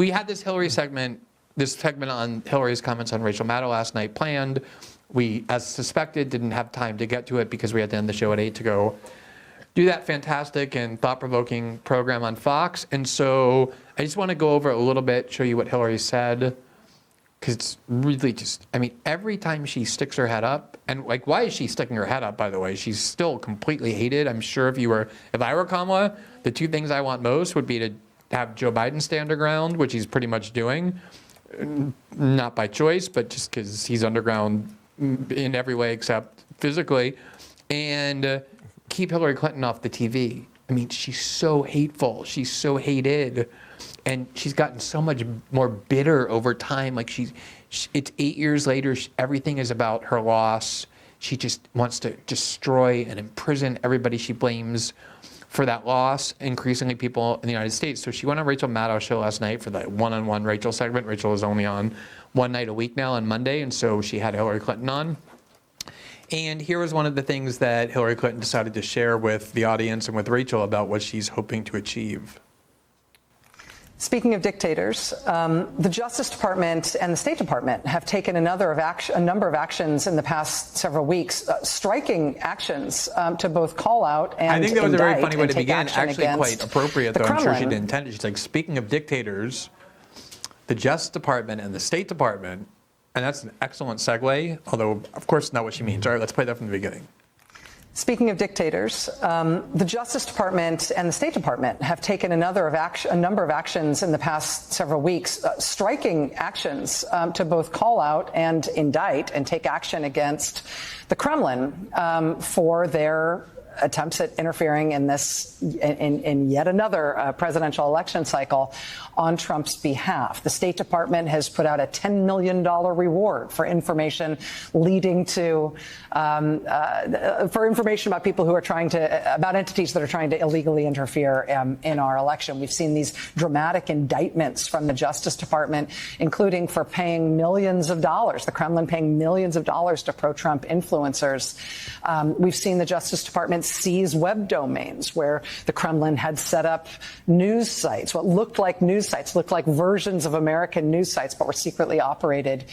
we had this segment on Hillary's comments on Rachel Maddow last night planned. We, as suspected, didn't have time to get to it because we had to end the show at 8 to go do that fantastic and thought-provoking program on Fox. And so I just want to go over a little bit, show you what Hillary said, because it's really just, I mean, every time she sticks her head up, and like, why is she sticking her head up, by the way? She's still completely hated. I'm sure if I were Kamala, the two things I want most would be to have Joe Biden stay underground, which he's pretty much doing, not by choice, but just because he's underground in every way except physically, and keep Hillary Clinton off the TV. I mean, she's so hateful. She's so hated. And she's gotten so much more bitter over time. Like it's 8 years later, everything is about her loss. She just wants to destroy and imprison everybody she blames for that loss, increasingly people in the United States. So she went on Rachel Maddow's show last night for the one-on-one Rachel segment. Rachel is only on one night a week now on Monday, and so she had Hillary Clinton on. And here was one of the things that Hillary Clinton decided to share with the audience and with Rachel about what she's hoping to achieve. Speaking of dictators, the Justice Department and the State Department have taken a number of actions in the past several weeks, striking actions to both call out and I think that was a very funny way to take begin. Actually, quite appropriate, though. I'm sure she didn't intend it. She's like, speaking of dictators, the Justice Department and the State Department, and that's an excellent segue, although, of course, not what she means. All right, let's play that from the beginning. Speaking of dictators, the Justice Department and the State Department have taken a number of actions in the past several weeks, striking actions to both call out and indict and take action against the Kremlin for their attempts at interfering in yet another presidential election cycle on Trump's behalf. The State Department has put out a $10 million reward for information leading to for information about people who are about entities that are trying to illegally interfere in our election. We've seen these dramatic indictments from the Justice Department, including for paying millions of dollars, the Kremlin paying millions of dollars to pro-Trump influencers. We've seen the Justice Department seize web domains where the Kremlin had set up news sites, what looked like news sites, looked like versions of American news sites, but were secretly operated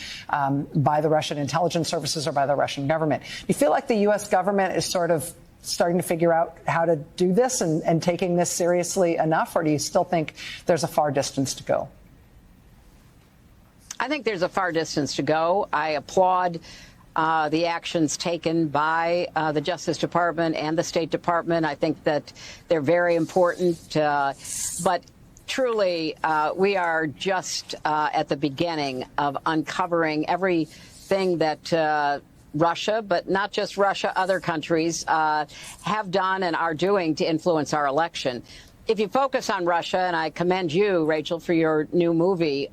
by the Russian intelligence services or by the Russian government. Do you feel like the U.S. government is sort of starting to figure out how to do this and taking this seriously enough, or do you still think there's a far distance to go? I think there's a far distance to go. I applaud the actions taken by the Justice Department and the State Department. I think that they're very important. But truly, we are just at the beginning of uncovering everything that Russia, but not just Russia, other countries have done and are doing to influence our election. If you focus on Russia, and I commend you, Rachel, for your new movie,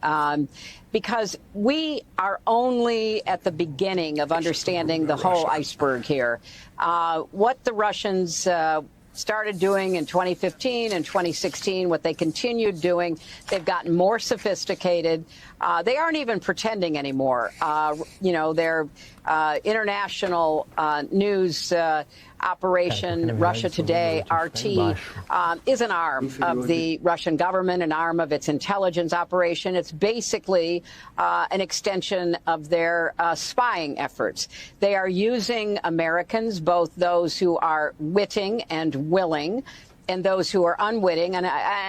because we are only at the beginning of understanding the whole iceberg here. What the Russians started doing in 2015 and 2016, what they continued doing, they've gotten more sophisticated. They aren't even pretending anymore. Their international news operation, Russia Today, RT, is an arm of the Russian government, an arm of its intelligence operation. It's basically an extension of their spying efforts. They are using Americans, both those who are witting and willing, and those who are unwitting and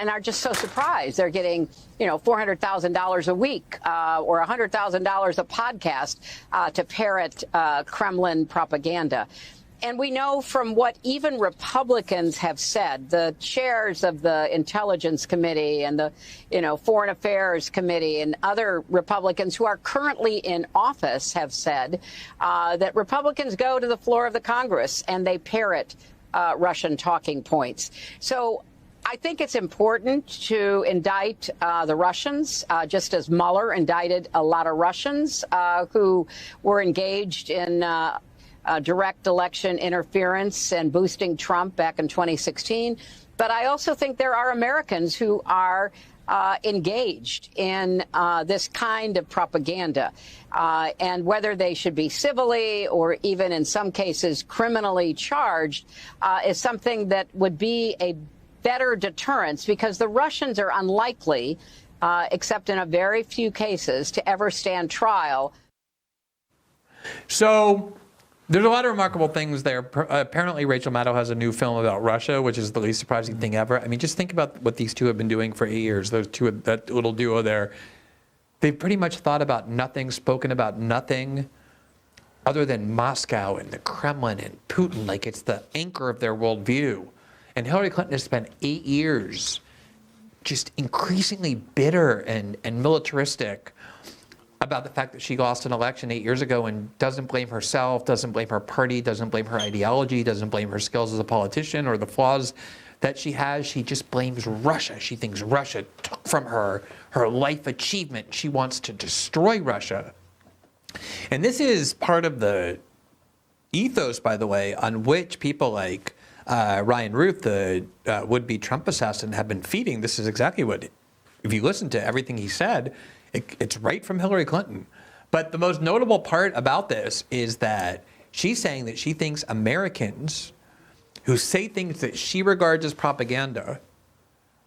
are just so surprised. They're getting, $400,000 a week or $100,000 a podcast to parrot Kremlin propaganda. And we know from what even Republicans have said, the chairs of the Intelligence Committee and the, Foreign Affairs Committee and other Republicans who are currently in office have said that Republicans go to the floor of the Congress and they parrot Russian talking points. So I think it's important to indict the Russians, just as Mueller indicted a lot of Russians who were engaged in direct election interference and boosting Trump back in 2016. But I also think there are Americans who are engaged in this kind of propaganda. And whether they should be civilly or even in some cases criminally charged is something that would be a better deterrence, because the Russians are unlikely except in a very few cases, to ever stand trial. So there's a lot of remarkable things there. Apparently, Rachel Maddow has a new film about Russia, which is the least surprising thing ever. I mean, just think about what these two have been doing for 8 years. Those two, that little duo there, they've pretty much thought about nothing, spoken about nothing other than Moscow and the Kremlin and Putin, like it's the anchor of their worldview. And Hillary Clinton has spent 8 years just increasingly bitter and militaristic about the fact that she lost an election 8 years ago and doesn't blame herself, doesn't blame her party, doesn't blame her ideology, doesn't blame her skills as a politician or the flaws that she has. She just blames Russia. She thinks Russia took from her her life achievement. She wants to destroy Russia. And this is part of the ethos, by the way, on which people like Ryan Ruth, the would-be Trump assassin, have been feeding. This is exactly what, if you listen to everything he said, it's right from Hillary Clinton. But the most notable part about this is that she's saying that she thinks Americans who say things that she regards as propaganda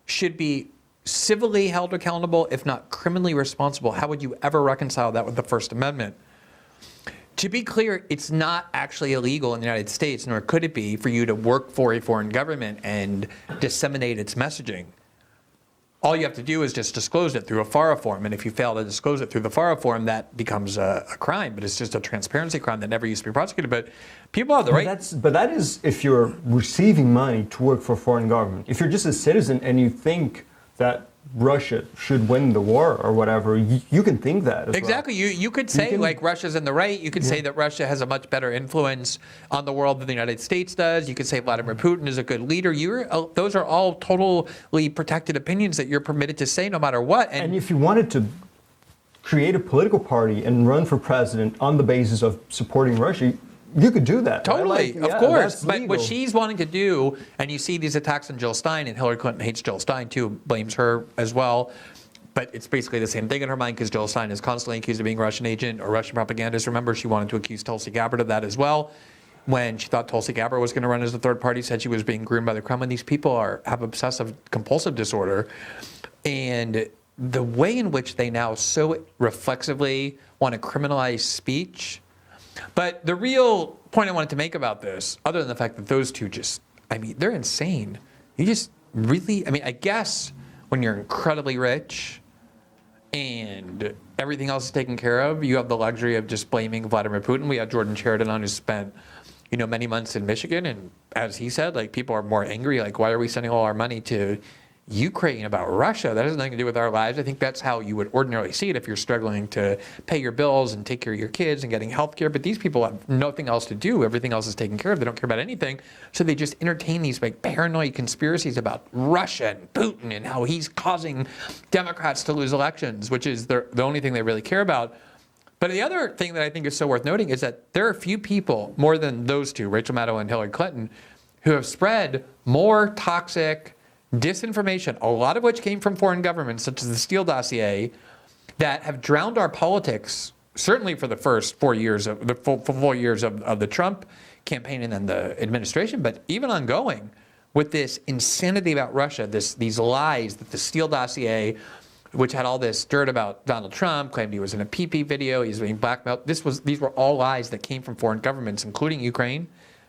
should be civilly held accountable, if not criminally responsible. How would you ever reconcile that with the First Amendment? To be clear, it's not actually illegal in the United States, nor could it be, for you to work for a foreign government and disseminate its messaging. All you have to do is just disclose it through a FARA form, and if you fail to disclose it through the FARA form, that becomes a crime, but it's just a transparency crime that never used to be prosecuted. But people have the right... But that is if you're receiving money to work for a foreign government. If you're just a citizen and you think that Russia should win the war or whatever, you can think that as exactly. well. You could say, like, Russia's in the right. You could say that Russia has a much better influence on the world than the United States does. You could say Vladimir Putin is a good leader. Those are all totally protected opinions that you're permitted to say no matter what. And if you wanted to create a political party and run for president on the basis of supporting Russia, you could do that. Totally, right? Like, of course. But what she's wanting to do, and you see these attacks on Jill Stein, and Hillary Clinton hates Jill Stein too, blames her as well. But it's basically the same thing in her mind because Jill Stein is constantly accused of being a Russian agent or Russian propagandist. Remember, she wanted to accuse Tulsi Gabbard of that as well. When she thought Tulsi Gabbard was going to run as a third party, said she was being groomed by the Kremlin. These people have obsessive compulsive disorder. And the way in which they now so reflexively want to criminalize speech. But the real point I wanted to make about this, other than the fact that those two just, I mean, they're insane. You just really, I mean, I guess when you're incredibly rich and everything else is taken care of, you have the luxury of just blaming Vladimir Putin. We have Jordan Sheridan on, who spent, many months in Michigan. And as he said, like, people are more angry. Like, why are we sending all our money to Ukraine about Russia? That has nothing to do with our lives. I think that's how you would ordinarily see it if you're struggling to pay your bills and take care of your kids and getting health care. But these people have nothing else to do. Everything else is taken care of. They don't care about anything. So they just entertain these like paranoid conspiracies about Russia and Putin and how he's causing Democrats to lose elections, which is the only thing they really care about. But the other thing that I think is so worth noting is that there are few people, more than those two, Rachel Maddow and Hillary Clinton, who have spread more toxic disinformation, a lot of which came from foreign governments, such as the Steele dossier, that have drowned our politics, certainly for the first 4 years of the full 4 years of the Trump campaign and then the administration, but even ongoing with this insanity about Russia, these lies that the Steele dossier, which had all this dirt about Donald Trump, claimed he was in a PP video, he's being blackmailed. These were all lies that came from foreign governments, including Ukraine,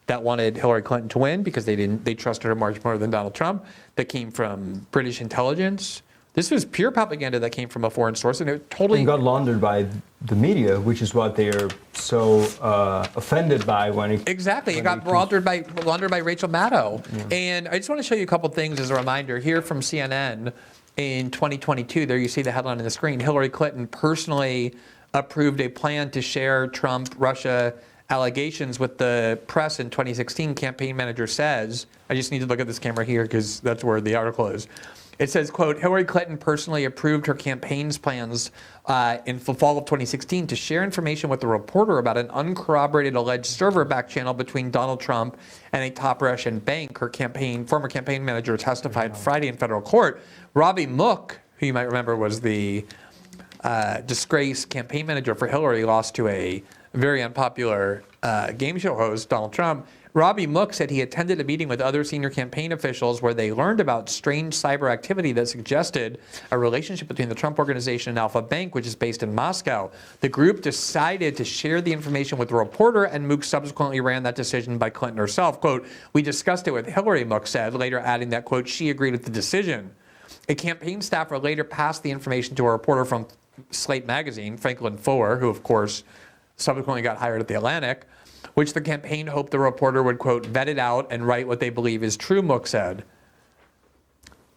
that wanted Hillary Clinton to win because they trusted her much more than Donald Trump, that came from British intelligence. This was pure propaganda that came from a foreign source, and it totally got laundered by the media, which is what they are so offended by when it... Exactly. It got laundered by Rachel Maddow. Yeah. And I just want to show you a couple things as a reminder. Here from CNN in 2022, there you see the headline on the screen. Hillary Clinton personally approved a plan to share Trump-Russia allegations with the press in 2016, campaign manager says. I just need to look at this camera here because that's where the article is. It says, quote, Hillary Clinton personally approved her campaign's plans in the fall of 2016 to share information with a reporter about an uncorroborated alleged server back channel between Donald Trump and a top Russian bank. Her former campaign manager testified Friday in federal court. Robbie Mook, who you might remember was the disgraced campaign manager for Hillary, lost to a very unpopular game show host, Donald Trump. Robbie Mook said he attended a meeting with other senior campaign officials where they learned about strange cyber activity that suggested a relationship between the Trump Organization and Alpha Bank, which is based in Moscow. The group decided to share the information with the reporter, and Mook subsequently ran that decision by Clinton herself. Quote, "We discussed it with Hillary," Mook said, later adding that, quote, "she agreed with the decision." A campaign staffer later passed the information to a reporter from Slate magazine, Franklin Fuller, who, of course, subsequently got hired at The Atlantic, which the campaign hoped the reporter would, quote, "vet it out and write what they believe is true," Mook said.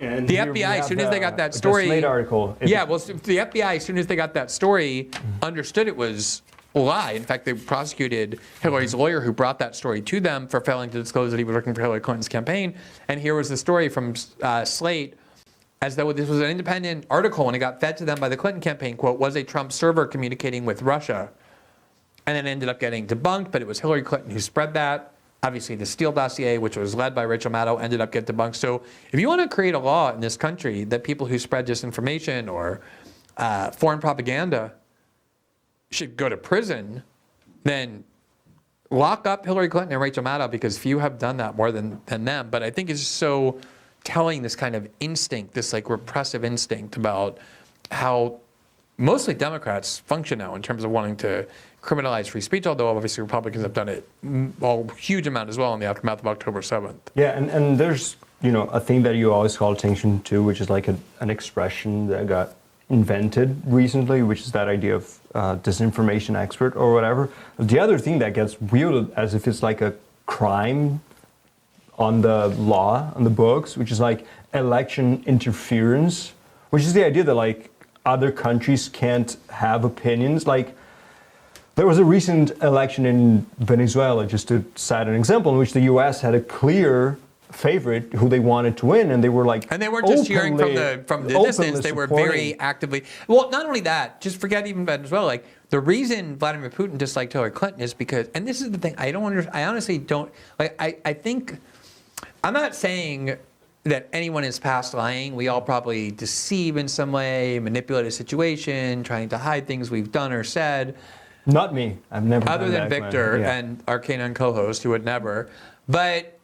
And The FBI, as soon as they got that story, the Slate article. Yeah, well, the FBI, as soon as they got that story, understood it was a lie. In fact, they prosecuted Hillary's lawyer who brought that story to them for failing to disclose that he was working for Hillary Clinton's campaign. And here was the story from Slate, as though this was an independent article, and it got fed to them by the Clinton campaign, quote, "was a Trump server communicating with Russia?" And then ended up getting debunked, but it was Hillary Clinton who spread that. Obviously, the Steele dossier, which was led by Rachel Maddow, ended up getting debunked. So if you want to create a law in this country that people who spread disinformation or foreign propaganda should go to prison, then lock up Hillary Clinton and Rachel Maddow, because few have done that more than them. But I think it's just so telling, this kind of instinct, this like repressive instinct about how mostly Democrats function now in terms of wanting to criminalize free speech, although obviously Republicans have done it a huge amount as well in the aftermath of October 7th. Yeah, and there's, a thing that you always call attention to, which is like an expression that got invented recently, which is that idea of disinformation expert or whatever. The other thing that gets wielded as if it's like a crime on the law, on the books, which is like election interference, which is the idea that like other countries can't have opinions. Like, there was a recent election in Venezuela, just to cite an example, in which the U.S. had a clear favorite who they wanted to win, and they were like, and they weren't just cheering from the distance; they were very actively. Well, not only that, just forget even Venezuela. Like, the reason Vladimir Putin disliked Hillary Clinton is because, and this is the thing, I honestly don't like. I think I'm not saying that anyone is past lying. We all probably deceive in some way, manipulate a situation, trying to hide things we've done or said. Not me. I've never. Other done than that, Victor yeah. and our Canaan co-host, who would never. But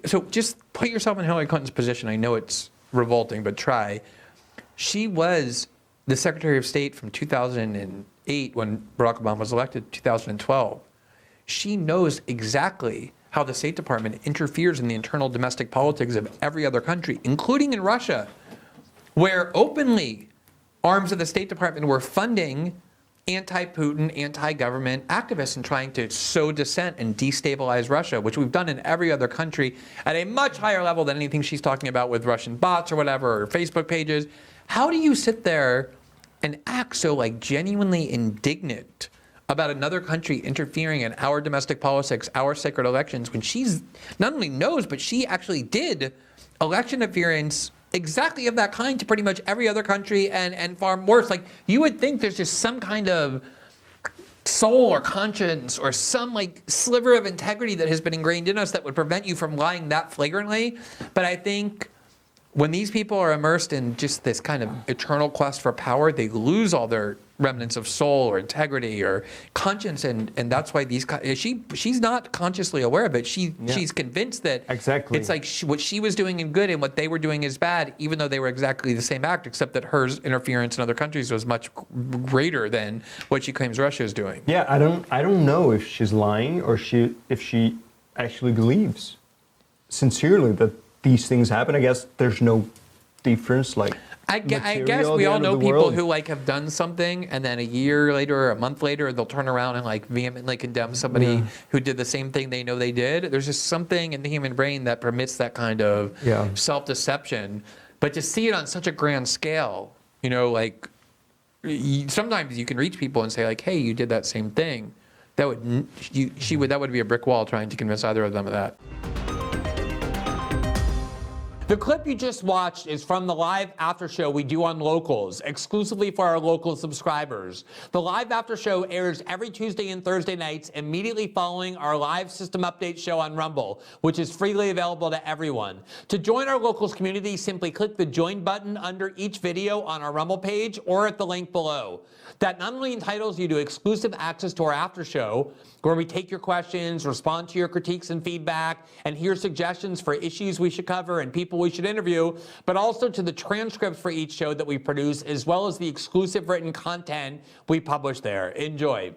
so just put yourself in Hillary Clinton's position. I know it's revolting, but try. She was the Secretary of State from 2008 when Barack Obama was elected, 2012. She knows exactly how the State Department interferes in the internal domestic politics of every other country, including in Russia, where openly arms of the State Department were funding anti-Putin, anti-government activists and trying to sow dissent and destabilize Russia, which we've done in every other country at a much higher level than anything she's talking about with Russian bots or whatever, or Facebook pages. How do you sit there and act so like genuinely indignant about another country interfering in our domestic politics, our sacred elections, when she's not only knows, but she actually did election interference exactly of that kind to pretty much every other country, and far worse. Like, you would think there's just some kind of soul or conscience or some like sliver of integrity that has been ingrained in us that would prevent you from lying that flagrantly. But I think when these people are immersed in just this kind of eternal quest for power, they lose all their remnants of soul or integrity or conscience, and that's why she's not consciously aware of it. She's convinced that exactly it's like what she was doing is good and what they were doing is bad, even though they were exactly the same act, except that her interference in other countries was much greater than what she claims Russia is doing. Yeah, I don't know if she's lying or if she actually believes sincerely that these things happen. I guess there's no difference, like. I guess we all know people who like have done something, and then a year later or a month later, they'll turn around and like vehemently condemn somebody who did the same thing they know they did. There's just something in the human brain that permits that kind of self-deception. But to see it on such a grand scale, like sometimes you can reach people and say like, "Hey, you did that same thing." That would be a brick wall trying to convince either of them of that. The clip you just watched is from the live after show we do on Locals, exclusively for our local subscribers. The live after show airs every Tuesday and Thursday nights immediately following our live system update show on Rumble, which is freely available to everyone. To join our Locals community, simply click the join button under each video on our Rumble page or at the link below. That not only entitles you to exclusive access to our after show, where we take your questions, respond to your critiques and feedback, and hear suggestions for issues we should cover and people we should interview, but also to the transcripts for each show that we produce, as well as the exclusive written content we publish there. Enjoy.